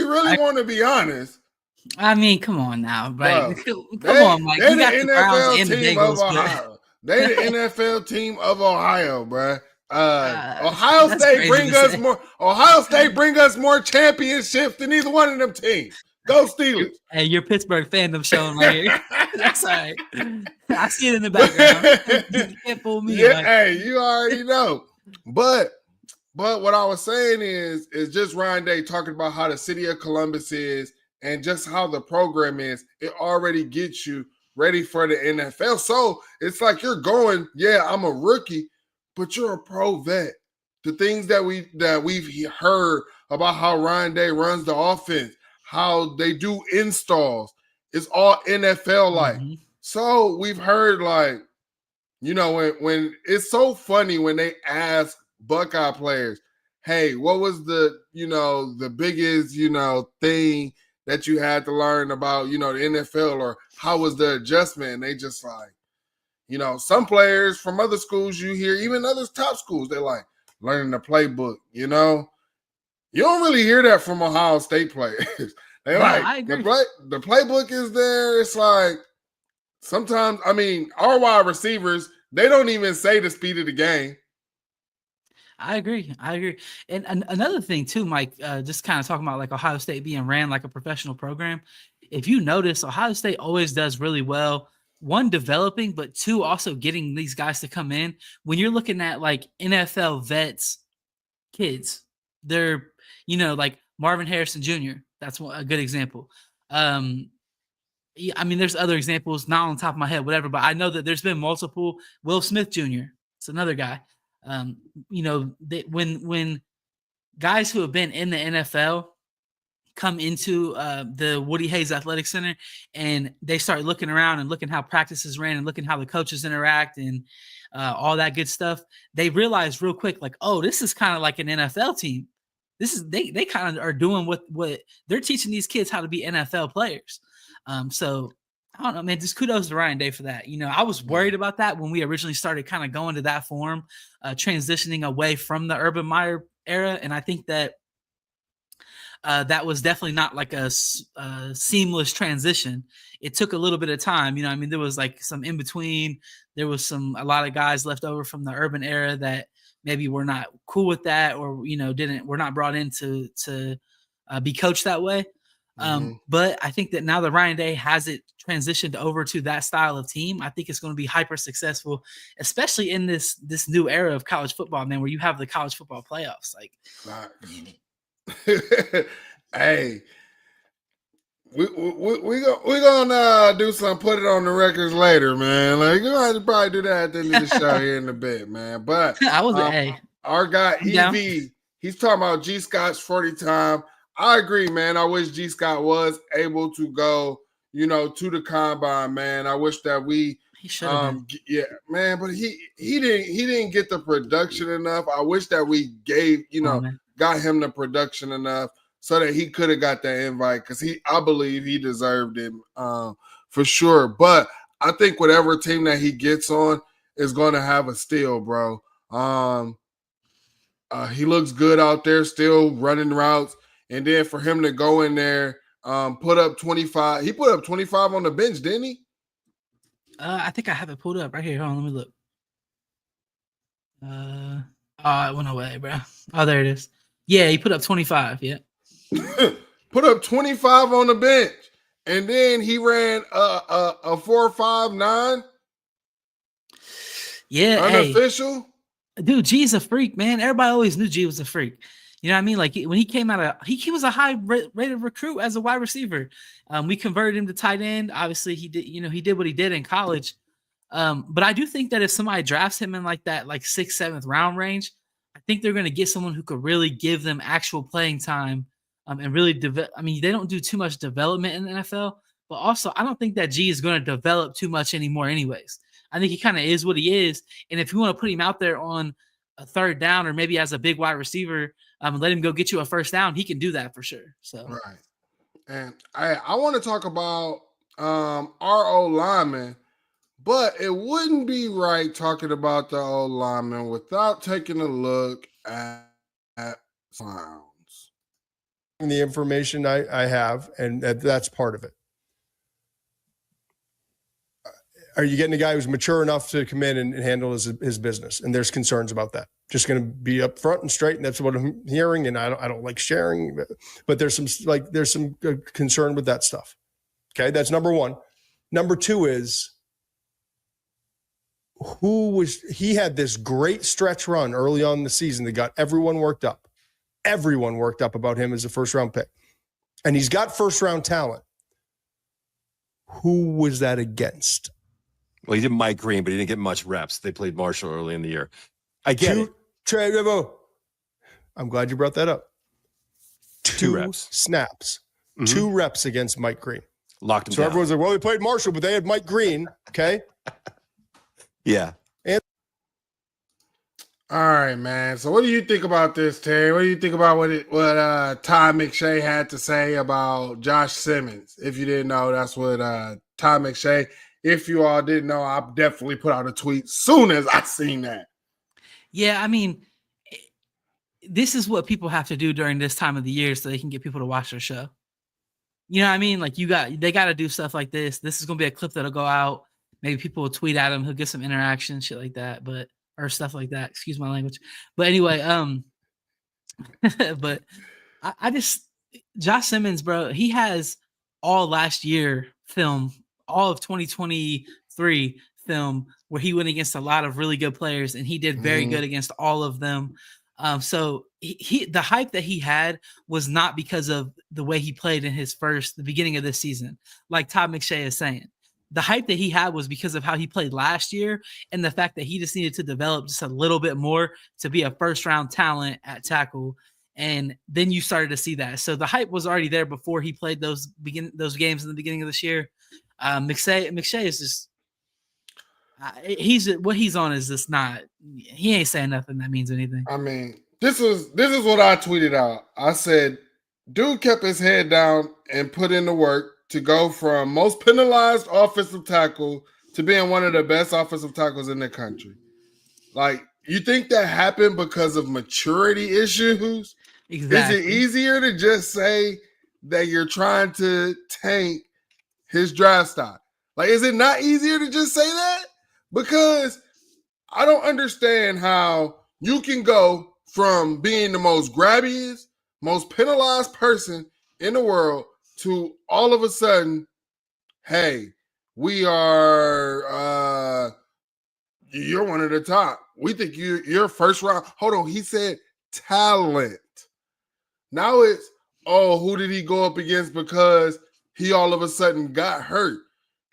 really want to be honest, I mean, come on now, right? Come on, Mike. They're the NFL team of Ohio. They're the NFL team of Ohio, bro. Ohio State bring us more. Ohio State bring us more championships than either one of them teams. Go Steelers! Hey, your Pittsburgh fandom showing right here. That's all right. I see it in the background. You can't fool me. Yeah, hey, you already know. But what I was saying is just Ryan Day talking about how the city of Columbus is and just how the program is. It already gets you ready for the NFL. So it's like you're going, yeah, I'm a rookie, but you're a pro vet. The things that we've heard about how Ryan Day runs the offense, how they do installs, it's all NFL like. So we've heard like, when it's so funny when they ask Buckeye players, hey, what was the biggest, thing that you had to learn about, the NFL, or how was the adjustment? And they just like, some players from other schools you hear, even other top schools, they're like learning the playbook, You don't really hear that from Ohio State players. They're like, the playbook is there. It's like sometimes, I mean, our wide receivers, they don't even say the speed of the game. I agree. And another thing too, Mike, just kind of talking about like Ohio State being ran like a professional program. If you notice, Ohio State always does really well. One, developing, but two, also getting these guys to come in. When you're looking at like NFL vets, kids, they're, like Marvin Harrison Jr. That's a good example. I mean, there's other examples, not on the top of my head, whatever, but I know that there's been multiple. Will Smith Jr. It's another guy. When guys who have been in the NFL come into the Woody Hayes Athletic Center and they start looking around and looking how practices ran and looking how the coaches interact and all that good stuff, they realize real quick, like, oh, this is kind of like an NFL team. This is they kind of are doing what they're teaching these kids how to be NFL players. So I don't know, man. Just kudos to Ryan Day for that. I was worried about that when we originally started kind of going to that form, transitioning away from the Urban Meyer era. And I think that that was definitely not like a seamless transition. It took a little bit of time. There was like some in between. There was a lot of guys left over from the Urban era that maybe were not cool with that, or were not brought in to be coached that way. But I think that now that Ryan Day has it transitioned over to that style of team, I think it's going to be hyper successful, especially in this new era of college football, man, where you have the college football playoffs. Like, hey, we gonna do some, put it on the records later, man. Like, you have to probably do that at the end of the show here in a bit, man. But our guy EV, he's talking about G Scott's 40 time. I agree, man. I wish G Scott was able to go, to the combine, man. I wish that he should have been. Yeah, man, but he didn't get the production enough. I wish that we gave, got him the production enough so that he could have got that invite, because I believe he deserved it for sure. But I think whatever team that he gets on is going to have a steal, bro. He looks good out there, still running routes. And then for him to go in there, put up 25. He put up 25 on the bench, didn't he? I think I have it pulled up right here. Hold on, let me look. It went away, bro. Oh, there it is. Yeah, he put up 25. Yeah. Put up 25 on the bench. And then he ran a 4.59. Yeah. Unofficial. Hey, dude, G's a freak, man. Everybody always knew G was a freak. You know what I mean? Like, when he came out of, he was a high rated recruit as a wide receiver. We converted him to tight end. Obviously, he did. He did what he did in college. But I do think that if somebody drafts him in like that, like 6th, 7th round range, I think they're going to get someone who could really give them actual playing time. And really develop. They don't do too much development in the NFL, but also I don't think that G is going to develop too much anymore. Anyways, I think he kind of is what he is. And if you want to put him out there on a 3rd down, or maybe as a big wide receiver, let him go get you a 1st down, he can do that for sure. So right. And I want to talk about our O-lineman, but it wouldn't be right talking about the O-lineman without taking a look at sounds. The information I have, and that's part of it. Are you getting a guy who's mature enough to come in and handle his business? And there's concerns about that. Just going to be up front and straight, and that's what I'm hearing. And I don't like sharing, but there's some concern with that stuff. Okay, that's number one. Number two is he had this great stretch run early on in the season that got everyone worked up. Everyone worked up about him as a 1st-round pick. And he's got 1st-round talent. Who was that against? Well, he did Mike Green, but he didn't get much reps. They played Marshall early in the year. I get it. I'm glad you brought that up. Two reps. Snaps. 2 reps against Mike Green. Locked him so down. Everyone's like, well, they played Marshall, but they had Mike Green. Okay. Yeah. All right, man. So what do you think about this, Terry? What do you think about what Todd McShay had to say about Josh Simmons? If you didn't know, that's what Todd McShay. If you all didn't know, I definitely put out a tweet soon as I seen that. Yeah, this is what people have to do during this time of the year so they can get people to watch their show. You know what I mean? Like, they got to do stuff like this. This is going to be a clip that'll go out. Maybe people will tweet at him. He'll get some interaction, shit like that. Or stuff like that. Excuse my language. But anyway, but I just, Josh Simmons, bro, he has all last year film, all of 2023 film where he went against a lot of really good players, and he did very good against all of them. So the hype that he had was not because of the way he played in the beginning of this season, like Todd McShay is saying. The hype that he had was because of how he played last year and the fact that he just needed to develop just a little bit more to be a 1st-round talent at tackle. And then you started to see that. So the hype was already there before he played those games in the beginning of this year. McShay is just what he's on is just not. He ain't saying nothing that means anything. This is what I tweeted out. I said, dude kept his head down and put in the work. to go from most penalized offensive tackle to being one of the best offensive tackles in the country. Like, you think that happened because of maturity issues? Exactly. Is it easier to just say that you're trying to tank his draft stock? Like, is it not easier to just say that? Because I don't understand how you can go from being the most grabbiest, most penalized person in the world to all of a sudden, hey, we are you're one of the top. We think you're first round. Hold on, he said talent. Now it's, oh, who did he go up against because he all of a sudden got hurt?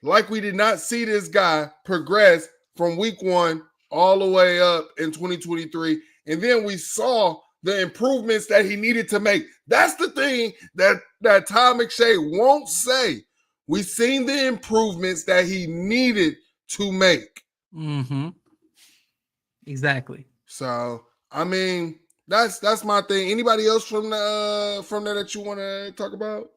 Like, we did not see this guy progress from week 1 all the way up in 2023. And then we saw the improvements that he needed to make. That's the thing that Todd McShay won't say. We seen the improvements that he needed to make. Mm-hmm. Exactly. So, I mean, that's my thing. Anybody else from there that you want to talk about?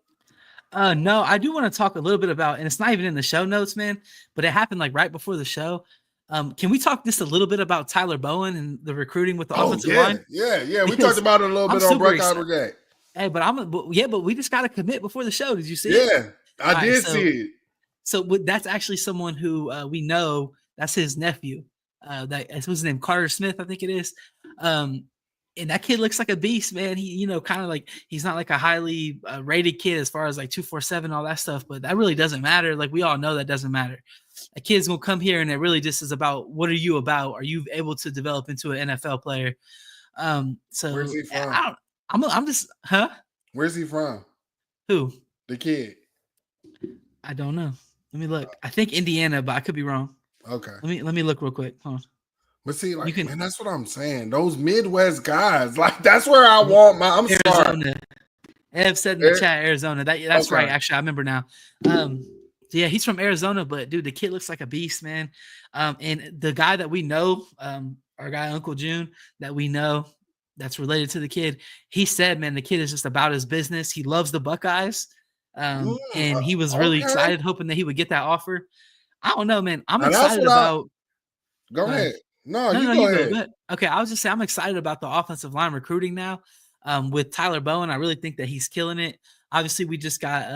No, I do want to talk a little bit about, and it's not even in the show notes, man, but it happened like right before the show. Can we talk just a little bit about Tyler Bowen and the recruiting with the offensive line? Yeah. We talked about it a little bit on Buckeye Brigade. Hey, but we just got to commit before the show. Did you see it? Yeah, I did see it. So that's actually someone who we know. That's his nephew. What's his name? Carter Smith, I think it is. And that kid looks like a beast, man. He, kind of like, he's not like a highly rated kid as far as like 247, all that stuff, but that really doesn't matter. Like, we all know that doesn't matter. A kid's gonna come here and it really just is about, what are you about? Are you able to develop into an NFL player? So where's he from? I'm just, huh? Where's he from? Who? The kid. I don't know. Let me look. I think Indiana, but I could be wrong. Okay. Let me look real quick. Hold on. But see, like, man, that's what I'm saying. Those Midwest guys, like, that's where I want my. I'm Arizona. sorry. Ev said in the chat, Arizona. That's okay. right. Actually, I remember now. Yeah, he's from Arizona, but dude, the kid looks like a beast, man. And the guy that we know, our guy Uncle June, that we know, that's related to the kid, he said, man, the kid is just about his business. He loves the Buckeyes, and he was really excited, hoping that he would get that offer. I don't know, man. I'm excited about. Go ahead. No, you go ahead. Okay, I was just saying I'm excited about the offensive line recruiting now. With Tyler Bowen, I really think that he's killing it. Obviously, we just got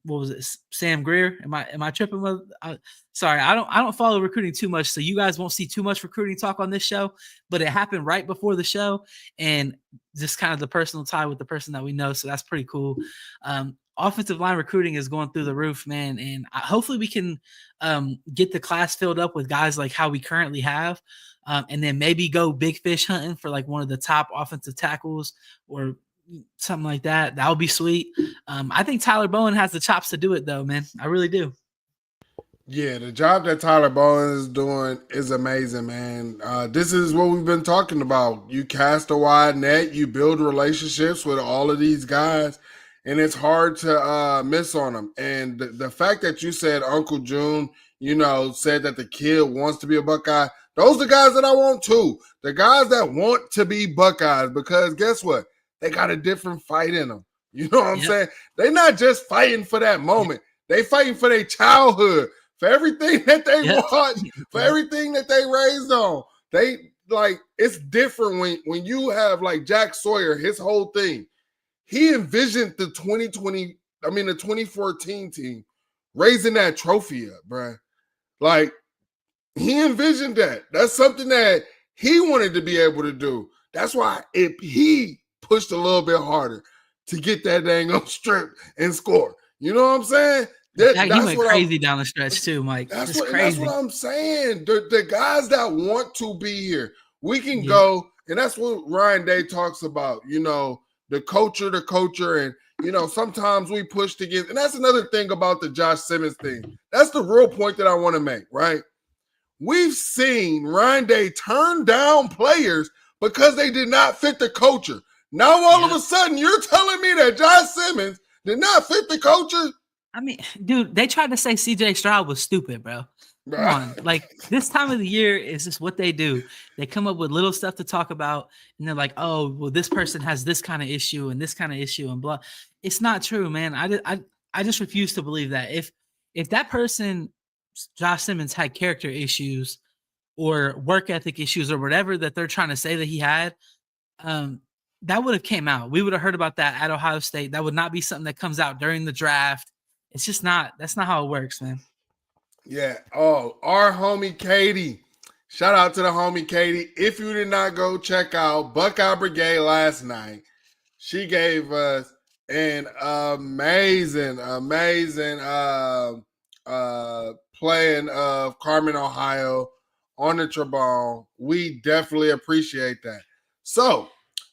what was it, Sam Greer? Am I tripping with? Sorry, I don't follow recruiting too much, so you guys won't see too much recruiting talk on this show. But it happened right before the show, and just kind of the personal tie with the person that we know, so that's pretty cool. Offensive line recruiting is going through the roof, man, and hopefully we can get the class filled up with guys like how we currently have, and then maybe go big fish hunting for like one of the top offensive tackles or something like that. That would be sweet. I think Tyler Bowen has the chops to do it, though, man. I really do. Yeah, the job that Tyler Bowen is doing is amazing, man. This is what we've been talking about. You cast a wide net, you build relationships with all of these guys, and it's hard to miss on them. And the fact that you said Uncle June, said that the kid wants to be a Buckeye, those are the guys that I want too. The guys that want to be Buckeyes, because guess what? They got a different fight in them. You know what I'm saying? They're not just fighting for that moment. They fighting for their childhood, for everything that they want, for everything that they raised on. They it's different when you have like Jack Sawyer, his whole thing. He envisioned the 2014 team raising that trophy up, bro. Like, he envisioned that. That's something that he wanted to be able to do. That's why he pushed a little bit harder to get that dang on strip and score. You know what I'm saying? He went crazy down the stretch too, Mike. That's what I'm saying. The guys that want to be here, we can go, and that's what Ryan Day talks about. The culture, and sometimes we push to get. And that's another thing about the Josh Simmons thing. That's the real point that I want to make, right? We've seen Ryan Day turn down players because they did not fit the culture. Now all of a sudden you're telling me that Josh Simmons did not fit the culture? I mean, dude, they tried to say CJ Stroud was stupid, bro. Come on. Like, this time of the year is just what they do. They come up with little stuff to talk about, and they're like, oh, well, this person has this kind of issue and this kind of issue and blah. It's not true, man. I just refuse to believe that. If that person, Josh Simmons, had character issues or work ethic issues or whatever that they're trying to say that he had, that would have came out. We would have heard about that at Ohio State. That would not be something that comes out during the draft. It's just not. That's not how it works, man. Yeah. Oh, our homie Katie. Shout out to the homie Katie. If you did not go check out Buckeye Brigade last night, she gave us an amazing playing of Carmen, Ohio on the trombone. We definitely appreciate that. So,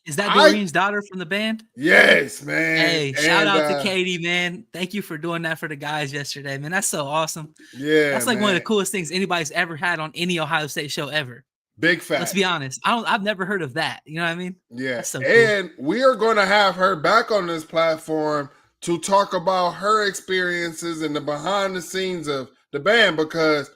is that Doreen's daughter from the band? Yes, man. Hey, shout out to Katie, man. Thank you for doing that for the guys yesterday, man. That's so awesome. Yeah, that's like one of the coolest things anybody's ever had on any Ohio State show ever. Big fact. Let's be honest. I've never heard of that. You know what I mean? Yeah. That's so cool. And we are going to have her back on this platform to talk about her experiences and the behind the scenes of the band, because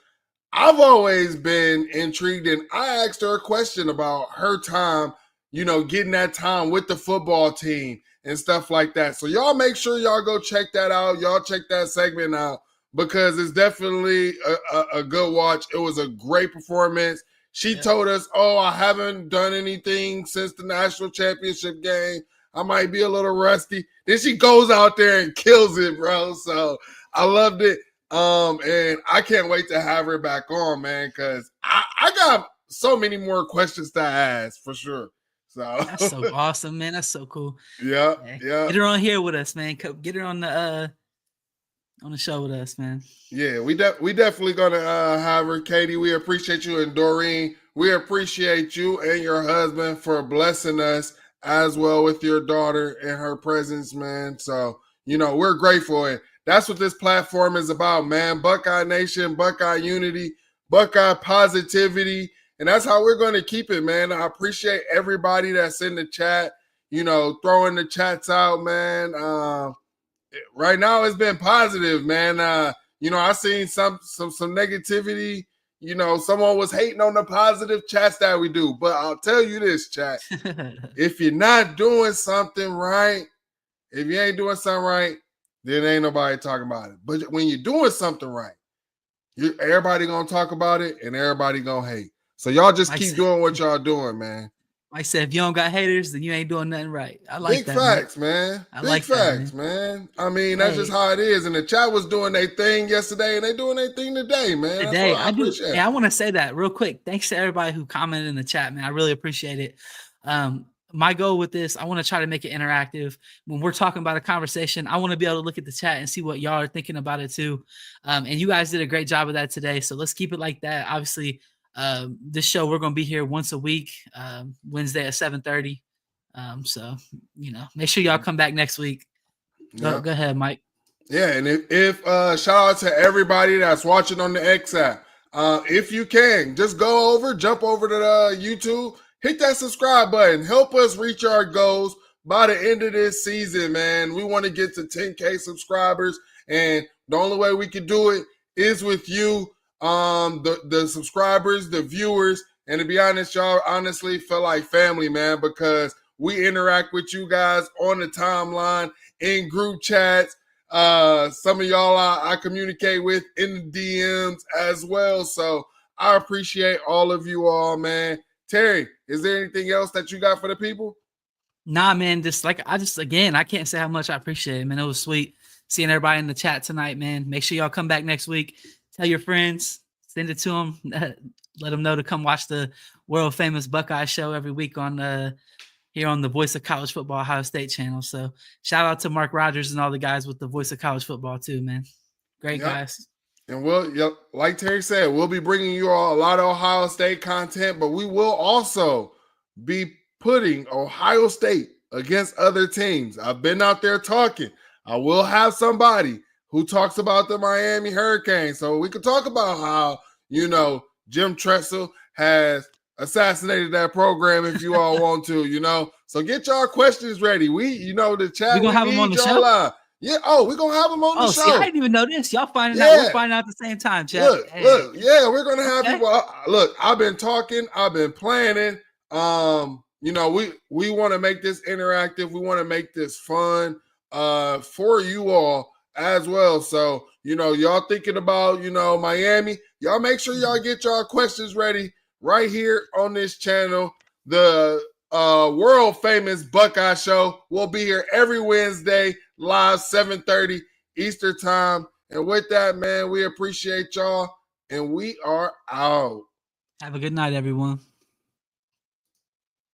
I've always been intrigued, and I asked her a question about her time, getting that time with the football team and stuff like that. So y'all make sure y'all go check that out. Y'all check that segment out, because it's definitely a good watch. It was a great performance. She told us, I haven't done anything since the national championship game. I might be a little rusty. Then she goes out there and kills it, bro. So I loved it. And I can't wait to have her back on, man, because I got so many more questions to ask for sure. So that's so awesome, man. That's so cool. Yeah. Get her on here with us, man. Get her on the show with us, man. Yeah, we definitely gonna have her, Katie. We appreciate you, and Doreen, we appreciate you and your husband for blessing us as well with your daughter and her presence, man. So we're grateful, and that's what this platform is about, man. Buckeye Nation, Buckeye unity, Buckeye positivity. And that's how we're going to keep it, man. I appreciate everybody that's in the chat, throwing the chats out, man. Right now it's been positive, man. I seen some negativity. Someone was hating on the positive chats that we do. But I'll tell you this, chat. If you're not doing something right, if you ain't doing something right, then ain't nobody talking about it. But when you're doing something right, everybody going to talk about it and everybody going to hate. So y'all just keep doing what y'all doing, man. Like I said, if you don't got haters, then you ain't doing nothing right. I like Big that. Facts, man. Big facts, man. I mean, that's just how it is. And the chat was doing their thing yesterday, and they doing their thing today, man. Today, I do. Yeah, I want to say that real quick. Thanks to everybody who commented in the chat, man. I really appreciate it. My goal with this, I want to try to make it interactive. When we're talking about a conversation, I want to be able to look at the chat and see what y'all are thinking about it too. And you guys did a great job of that today. So let's keep it like that. Obviously, this show, we're going to be here once a week, Wednesday at 7:30. So, make sure y'all come back next week. Go ahead, Mike. Yeah. And if shout out to everybody that's watching on the X app. If you can, just jump over to YouTube, hit that subscribe button. Help us reach our goals by the end of this season, man. We want to get to 10K subscribers, and the only way we can do it is with you, the subscribers, the viewers. And to be honest, y'all honestly feel like family, man, because we interact with you guys on the timeline, in group chats. Some of y'all I communicate with in the DMs as well. So I appreciate all of you all, man. Terry, is there anything else that you got for the people? Nah, man. I can't say how much I appreciate it, man. It was sweet seeing everybody in the chat tonight, man. Make sure y'all come back next week. Tell your friends, send it to them, let them know to come watch the world famous Buckeye show every week on here on the Voice of College Football Ohio State channel. So shout out to Mark Rogers and all the guys with the Voice of College Football too, man. Great guys. And like Terry said, we'll be bringing you all a lot of Ohio State content, but we will also be putting Ohio State against other teams. I've been out there talking. I will have somebody who talks about the Miami Hurricanes. So we could talk about how, Jim Tressel has assassinated that program if you all want to, So get y'all questions ready. The chat. We're going to have them on the show? Yeah. Oh, we're going to have them on the show. See, I didn't even know this. Y'all finding out. We're finding out at the same time, chat. Look. Yeah, we're going to have people. Look, I've been talking. I've been planning. We want to make this interactive. We want to make this fun for you all as well. So, y'all thinking about, Miami, y'all make sure y'all get y'all questions ready right here on this channel. The world famous Buckeye Show will be here every Wednesday, live 7:30 Eastern time. And with that, man, we appreciate y'all, and we are out. Have a good night, everyone.